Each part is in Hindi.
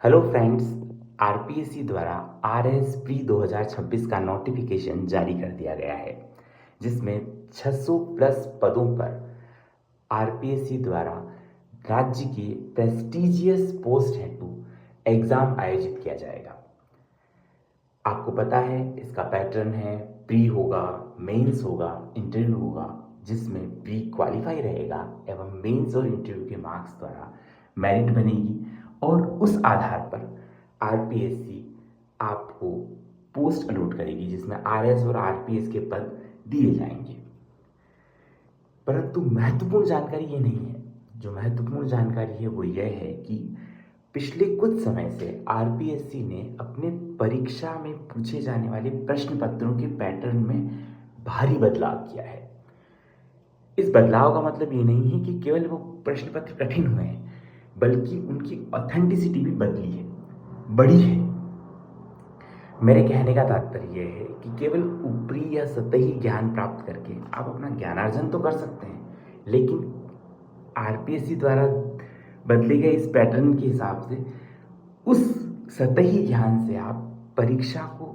Hello friends. आरपीएससी द्वारा आरएस प्री 2026 का नोटिफिकेशन जारी कर दिया गया है, जिसमें 600 प्लस पदों पर आरपीएससी द्वारा राज्य की प्रेस्टिजियस पोस्ट हेतु एग्जाम आयोजित किया जाएगा। आपको पता है इसका पैटर्न है, प्री होगा, मेंस होगा, इंटरव्यू होगा, जिसमें प्री क्वालिफाई रहेगा एवं मेंस और इंटरव्यू के मार्क्स द्वारा मेरिट बनेगी और उस आधार पर आरपीएससी आपको पोस्ट अलॉट करेगी, जिसमें आरएस और आरपीएस के पद दिए जाएंगे। परंतु महत्वपूर्ण जानकारी ये नहीं है। जो महत्वपूर्ण जानकारी है वो यह है कि पिछले कुछ समय से आरपीएससी ने अपने परीक्षा में पूछे जाने वाले प्रश्न पत्रों के पैटर्न में भारी बदलाव किया है। इस बदलाव का मतलब ये नहीं है कि केवल वो प्रश्न पत्र कठिन हुए हैं, बल्कि उनकी ऑथेंटिसिटी भी बदली है, बढ़ी है। मेरे कहने का तात्पर्य यह है कि केवल ऊपरी या सतही ज्ञान प्राप्त करके आप अपना ज्ञानार्जन तो कर सकते हैं, लेकिन आरपीएससी द्वारा बदले गए इस पैटर्न के हिसाब से उस सतही ज्ञान से आप परीक्षा को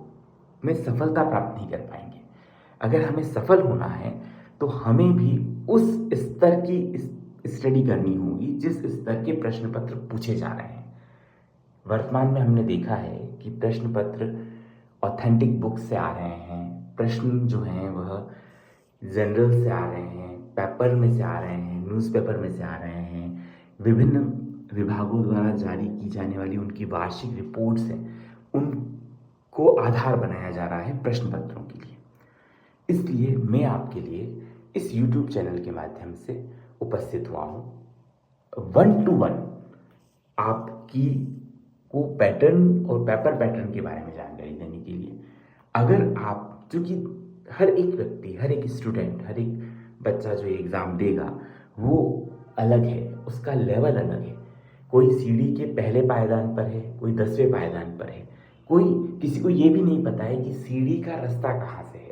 में सफलता प्राप्त नहीं कर पाएंगे। अगर हमें सफल होना है तो हमें भी उस स्तर की स्टडी करनी होगी जिस स्तर के प्रश्न पत्र पूछे जा रहे हैं। वर्तमान में हमने देखा है कि प्रश्न पत्र ऑथेंटिक बुक से आ रहे हैं, प्रश्न जो हैं वह जनरल से आ रहे हैं, पेपर में से आ रहे हैं, न्यूज़पेपर में से आ रहे हैं, विभिन्न विभागों द्वारा जारी की जाने वाली उनकी वार्षिक रिपोर्ट्स हैं, उनको आधार बनाया जा रहा है प्रश्न पत्रों के लिए। इसलिए मैं आपके लिए इस YouTube चैनल के माध्यम से उपस्थित हुआ हूँ 1 to 1 आपकी को पैटर्न और पेपर पैटर्न के बारे में जानकारी देने के लिए। अगर आप, क्योंकि हर एक व्यक्ति, हर एक स्टूडेंट, हर एक बच्चा जो एग्ज़ाम देगा वो अलग है, उसका लेवल अलग है। कोई सीढ़ी के पहले पायदान पर है, कोई 10वें पायदान पर है, कोई किसी को ये भी नहीं पता है कि सीढ़ी का रास्ता कहाँ से है।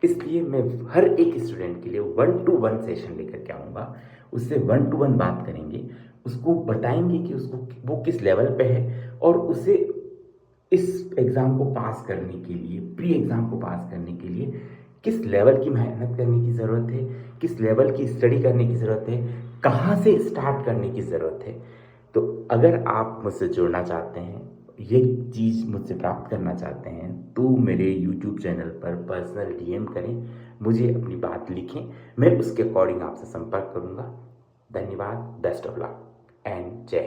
इसलिए मैं हर एक स्टूडेंट के लिए 1 to 1 सेशन लेकर के आऊँगा, उससे 1 to 1 बात करेंगे, उसको बताएंगे कि उसको वो किस लेवल पे है और उसे इस एग्ज़ाम को पास करने के लिए, प्री एग्ज़ाम को पास करने के लिए किस लेवल की मेहनत करने की ज़रूरत है, किस लेवल की स्टडी करने की ज़रूरत है, कहाँ से स्टार्ट करने की ज़रूरत है। तो अगर आप मुझसे जुड़ना चाहते हैं, ये चीज़ मुझसे प्राप्त करना चाहते हैं, तो मेरे YouTube चैनल पर पर्सनल डीएम करें, मुझे अपनी बात लिखें, मैं उसके अकॉर्डिंग आपसे संपर्क करूँगा। धन्यवाद, बेस्ट ऑफ लक एंड जय हिंद।